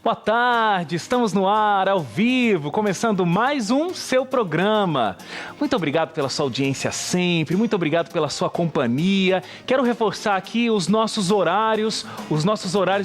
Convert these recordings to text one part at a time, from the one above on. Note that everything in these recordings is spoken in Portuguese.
Boa tarde, estamos no ar, ao vivo, começando mais um seu programa. Muito obrigado pela sua audiência sempre, muito obrigado pela sua companhia. Quero reforçar aqui os nossos horários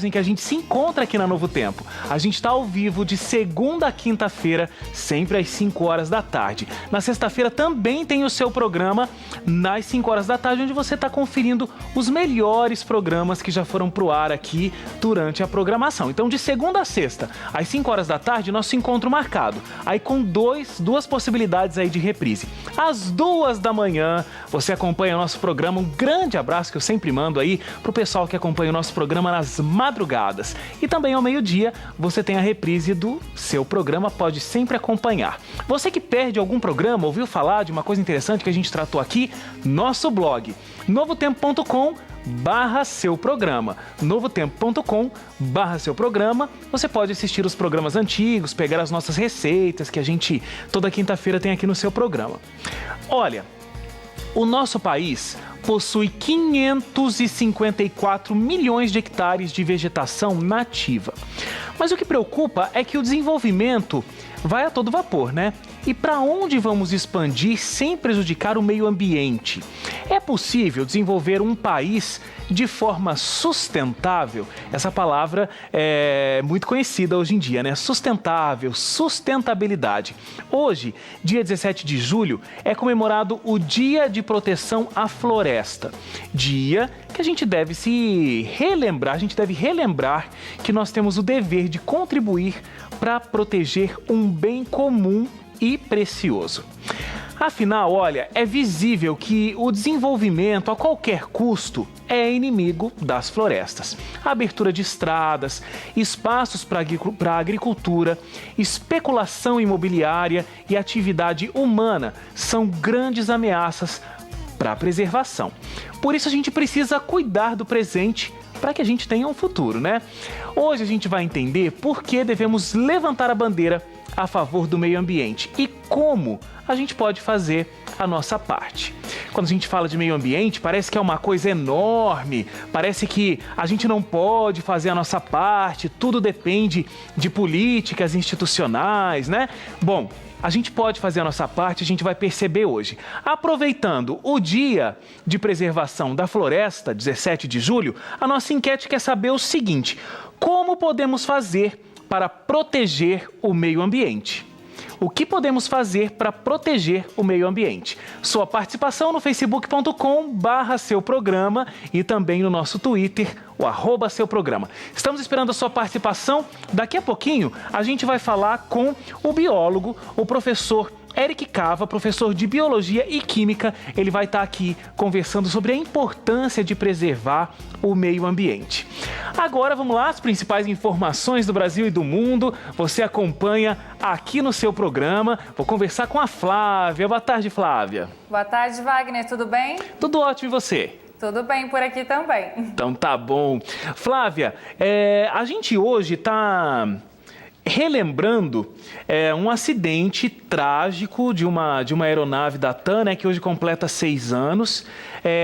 em que a gente se encontra aqui na Novo Tempo. A gente está ao vivo de segunda a quinta-feira, sempre às 5 horas da tarde. Na sexta-feira também tem o seu programa, nas 5 horas da tarde, onde você está conferindo os melhores programas que já foram pro ar aqui durante a programação. Então, de segunda a sexta, às 5 horas da tarde, nosso encontro marcado. Aí com duas possibilidades aí de reprise. Às 2 da manhã, você acompanha o nosso programa. Um grande abraço que eu sempre mando aí pro pessoal que acompanha o nosso programa nas madrugadas. E também ao meio-dia, você tem a reprise do seu programa, pode sempre acompanhar. Você que perde algum programa, ouviu falar de uma coisa interessante que a gente tratou aqui, nosso blog, novotempo.com/seu programa. novotempo.com/seu programa. Você pode assistir os programas antigos, pegar as nossas receitas que a gente toda quinta-feira tem aqui no seu programa. Olha, o nosso país possui 554 milhões de hectares de vegetação nativa. Mas o que preocupa é que o desenvolvimento vai a todo vapor, né? E para onde vamos expandir sem prejudicar o meio ambiente? É possível desenvolver um país de forma sustentável? Essa palavra é muito conhecida hoje em dia, né? Sustentável, sustentabilidade. Hoje, dia 17 de julho, é comemorado o Dia de Proteção à Floresta. Dia que a gente deve relembrar que nós temos o dever de contribuir para proteger um bem comum e precioso. Afinal, olha, é visível que o desenvolvimento a qualquer custo é inimigo das florestas. A abertura de estradas, espaços para a agricultura, especulação imobiliária e atividade humana são grandes ameaças para a preservação. Por isso a gente precisa cuidar do presente para que a gente tenha um futuro, né? Hoje a gente vai entender por que devemos levantar a bandeira a favor do meio ambiente e como a gente pode fazer a nossa parte. Quando a gente fala de meio ambiente, parece que é uma coisa enorme, parece que a gente não pode fazer a nossa parte, tudo depende de políticas institucionais, né? Bom, a gente pode fazer a nossa parte, a gente vai perceber hoje. Aproveitando o Dia de Preservação da Floresta, 17 de julho, a nossa enquete quer saber o seguinte: como podemos fazer para proteger o meio ambiente? O que podemos fazer para proteger o meio ambiente? Sua participação no facebook.com/seu programa e também no nosso Twitter, o @seu programa. Estamos esperando a sua participação. Daqui a pouquinho a gente vai falar com o biólogo, o professor Eric Cava, professor de Biologia e Química. Ele vai estar aqui conversando sobre a importância de preservar o meio ambiente. Agora vamos lá, as principais informações do Brasil e do mundo. Você acompanha aqui no seu programa. Vou conversar com a Flávia. Boa tarde, Flávia. Boa tarde, Wagner. Tudo bem? Tudo ótimo, e você? Tudo bem por aqui também. Então tá bom. Flávia, a gente hoje está relembrando um acidente trágico de uma aeronave da TAM, né, que hoje completa 6 anos.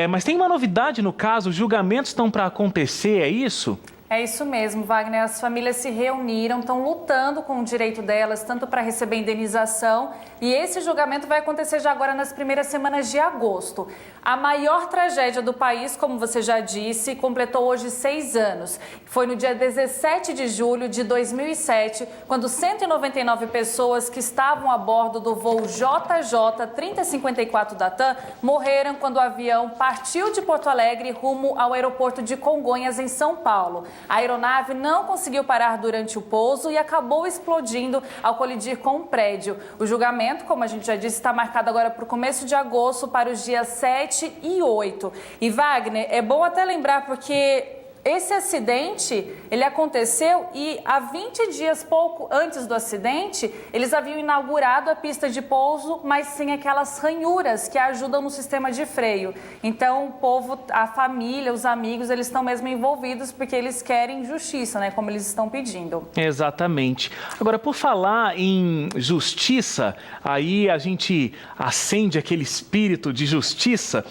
Mas tem uma novidade no caso, os julgamentos estão para acontecer, é isso? É isso mesmo, Wagner. As famílias se reuniram, estão lutando com o direito delas, tanto para receber indenização, e esse julgamento vai acontecer já agora nas primeiras semanas de agosto. A maior tragédia do país, como você já disse, completou hoje 6 anos. Foi no dia 17 de julho de 2007, quando 199 pessoas que estavam a bordo do voo JJ 3054 da TAM morreram quando o avião partiu de Porto Alegre rumo ao aeroporto de Congonhas, em São Paulo. A aeronave não conseguiu parar durante o pouso e acabou explodindo ao colidir com um prédio. O julgamento, como a gente já disse, está marcado agora para o começo de agosto, para os dias 7 e 8. E, Wagner, é bom até lembrar porque esse acidente, ele aconteceu e há 20 dias, pouco antes do acidente, eles haviam inaugurado a pista de pouso, mas sem aquelas ranhuras que ajudam no sistema de freio. Então, o povo, a família, os amigos, eles estão mesmo envolvidos porque eles querem justiça, né? Como eles estão pedindo. Exatamente. Agora, por falar em justiça, aí a gente acende aquele espírito de justiça.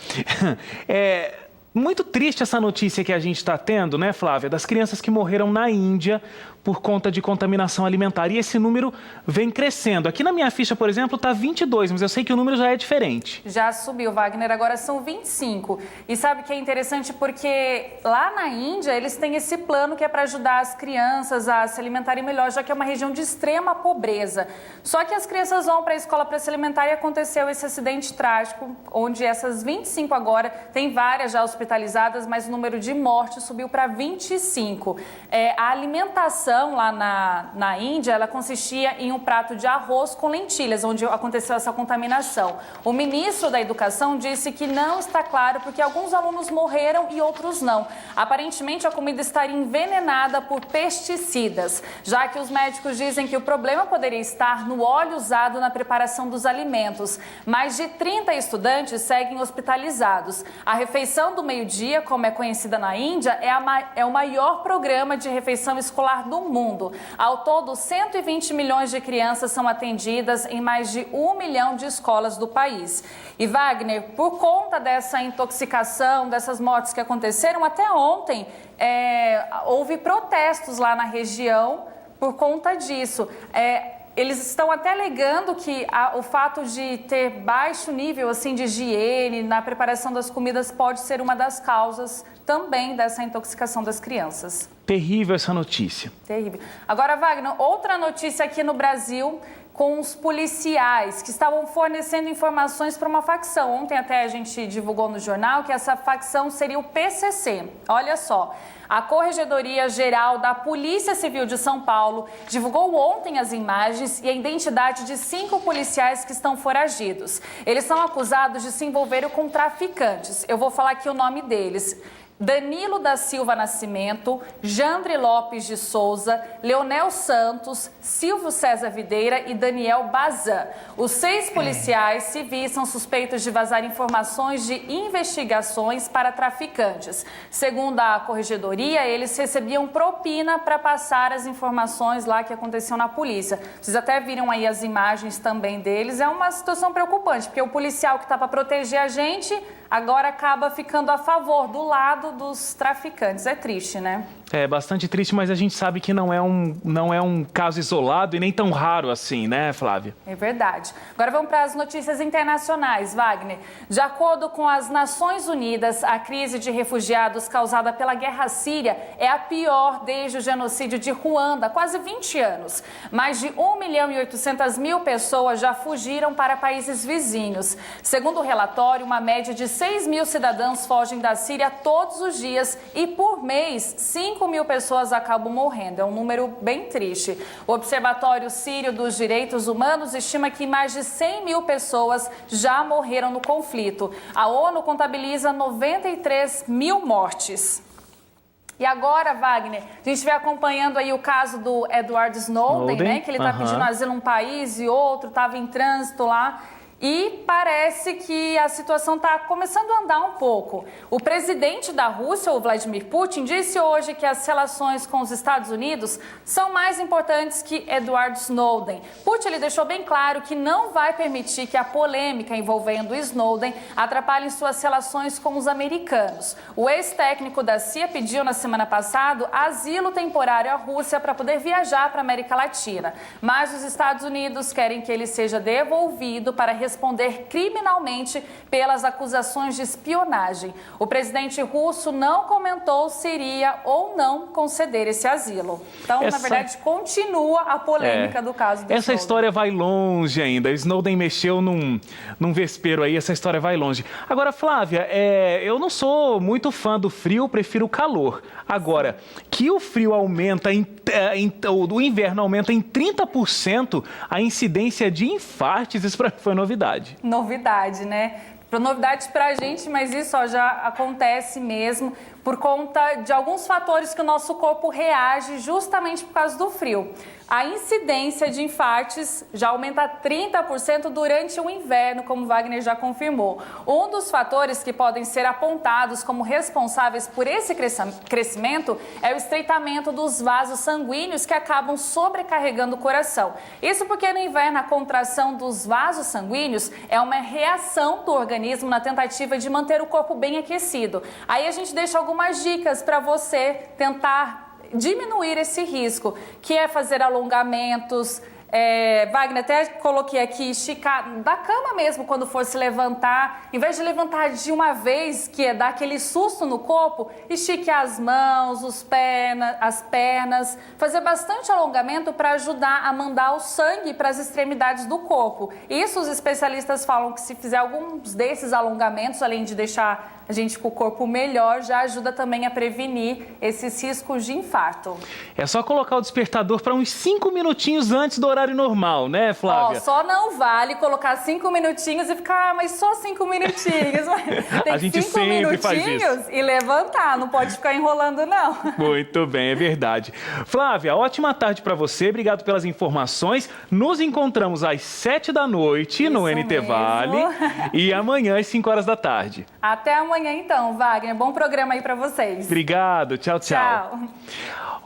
Muito triste essa notícia que a gente está tendo, né, Flávia? Das crianças que morreram na Índia por conta de contaminação alimentar. E esse número vem crescendo. Aqui na minha ficha, por exemplo, está 22, mas eu sei que o número já é diferente. Já subiu, Wagner, agora são 25. E sabe que é interessante porque lá na Índia eles têm esse plano que é para ajudar as crianças a se alimentarem melhor, já que é uma região de extrema pobreza. Só que as crianças vão para a escola para se alimentar e aconteceu esse acidente trágico, onde essas 25 agora, tem várias já hospitalizadas, mas o número de mortes subiu para 25. A alimentação lá na Índia, ela consistia em um prato de arroz com lentilhas, onde aconteceu essa contaminação. O ministro da Educação disse que não está claro porque alguns alunos morreram e outros não. Aparentemente, a comida estaria envenenada por pesticidas, já que os médicos dizem que o problema poderia estar no óleo usado na preparação dos alimentos. Mais de 30 estudantes seguem hospitalizados. A refeição do meio-dia, como é conhecida na Índia, é o maior programa de refeição escolar do mundo. Ao todo, 120 milhões de crianças são atendidas em mais de 1 milhão de escolas do país. E Wagner, por conta dessa intoxicação, dessas mortes que aconteceram, até ontem houve protestos lá na região por conta disso. Eles estão até alegando que o fato de ter baixo nível assim, de higiene na preparação das comidas pode ser uma das causas também dessa intoxicação das crianças. Terrível essa notícia. Terrível. Agora, Wagner, outra notícia aqui no Brasil com os policiais que estavam fornecendo informações para uma facção. Ontem até a gente divulgou no jornal que essa facção seria o PCC. Olha só, a Corregedoria Geral da Polícia Civil de São Paulo divulgou ontem as imagens e a identidade de 5 policiais que estão foragidos. Eles são acusados de se envolverem com traficantes. Eu vou falar aqui o nome deles. Danilo da Silva Nascimento, Jandre Lopes de Souza, Leonel Santos, Silvio César Videira e Daniel Bazan. Os 6 policiais civis são suspeitos de vazar informações de investigações para traficantes. Segundo a Corregedoria, eles recebiam propina para passar as informações lá que aconteciam na polícia. Vocês até viram aí as imagens também deles. É uma situação preocupante, porque o policial que está para proteger a gente agora acaba ficando a favor, do lado dos traficantes. É triste, né? É bastante triste, mas a gente sabe que não é um caso isolado e nem tão raro assim, né, Flávia? É verdade. Agora vamos para as notícias internacionais, Wagner. De acordo com as Nações Unidas, a crise de refugiados causada pela guerra síria é a pior desde o genocídio de Ruanda, há quase 20 anos. Mais de 1.800.000 pessoas já fugiram para países vizinhos. Segundo o relatório, uma média de 6.000 cidadãos fogem da Síria todos os dias e, por mês, 5.000 pessoas acabam morrendo. É um número bem triste. O Observatório Sírio dos Direitos Humanos estima que mais de 100.000 pessoas já morreram no conflito. A ONU contabiliza 93.000 mortes. E agora, Wagner, a gente vem acompanhando aí o caso do Edward Snowden, né? Que ele está pedindo asilo num país e outro, estava em trânsito lá. E parece que a situação está começando a andar um pouco. O presidente da Rússia, o Vladimir Putin, disse hoje que as relações com os Estados Unidos são mais importantes que Edward Snowden. Putin ele deixou bem claro que não vai permitir que a polêmica envolvendo Snowden atrapalhe suas relações com os americanos. O ex-técnico da CIA pediu na semana passada asilo temporário à Rússia para poder viajar para a América Latina. Mas os Estados Unidos querem que ele seja devolvido para responder criminalmente pelas acusações de espionagem. O presidente russo não comentou se iria ou não conceder esse asilo. Então, na verdade, continua a polêmica do caso do Essa Snowden. história vai longe ainda. Snowden mexeu num vespeiro aí, essa história vai longe. Agora, Flávia, eu não sou muito fã do frio, prefiro o calor. Agora, que o frio aumenta, o inverno aumenta em 30% a incidência de infartes, isso para mim foi novidade. Novidade, né? Novidade pra gente, mas isso já acontece mesmo. por conta de alguns fatores que o nosso corpo reage justamente por causa do frio. A incidência de infartes já aumenta 30% durante o inverno, como Wagner já confirmou. Um dos fatores que podem ser apontados como responsáveis por esse crescimento é o estreitamento dos vasos sanguíneos que acabam sobrecarregando o coração. Isso porque no inverno a contração dos vasos sanguíneos é uma reação do organismo na tentativa de manter o corpo bem aquecido. Aí a gente deixa algumas dicas para você tentar diminuir esse risco, que é fazer alongamentos. Wagner, até coloquei aqui, esticar da cama mesmo quando for se levantar. Em vez de levantar de uma vez, que é dar aquele susto no corpo, estique as mãos, as pernas, fazer bastante alongamento para ajudar a mandar o sangue para as extremidades do corpo. Isso os especialistas falam que se fizer alguns desses alongamentos, além de deixar a gente com o corpo melhor, já ajuda também a prevenir esses riscos de infarto. É só colocar o despertador para uns 5 minutinhos antes do horário normal, né, Flávia? Só não vale colocar 5 minutinhos e ficar, mas só 5 minutinhos. Tem a gente 5 sempre faz isso. minutinhos e levantar, não pode ficar enrolando, não. Muito bem, é verdade. Flávia, ótima tarde para você, obrigado pelas informações. Nos encontramos às 7 da noite no NT mesmo. Vale e amanhã às 5 horas da tarde. Até amanhã então, Wagner. Bom programa aí para vocês. Obrigado, tchau, tchau. Tchau.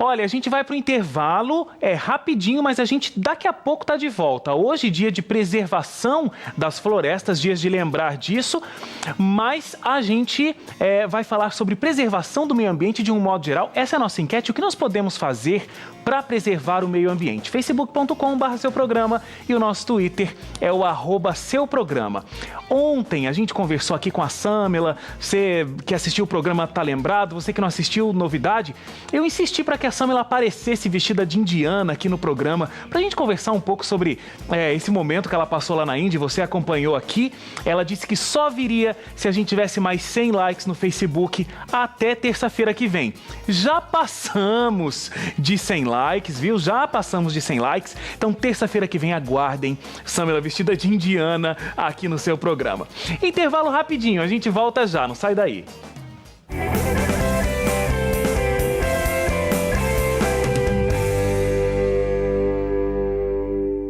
Olha, a gente vai para o intervalo, rapidinho, mas a gente daqui a pouco está de volta. Hoje, dia de preservação das florestas, dias de lembrar disso, mas a gente vai falar sobre preservação do meio ambiente de um modo geral. Essa é a nossa enquete, o que nós podemos fazer para preservar o meio ambiente. facebook.com/seuprograma e o nosso Twitter é o @seuprograma. Ontem a gente conversou aqui com a Samela, você que assistiu o programa tá lembrado, você que não assistiu, novidade, eu insisti para que a Samela aparecesse vestida de indiana aqui no programa, para a gente conversar um pouco sobre esse momento que ela passou lá na Índia, você acompanhou aqui. Ela disse que só viria se a gente tivesse mais 100 likes no Facebook até terça-feira que vem. Já passamos de 100 likes, viu? Já passamos de 100 likes, então terça-feira que vem aguardem Samela vestida de indiana aqui no seu programa. Intervalo rapidinho, a gente volta já, não sai daí.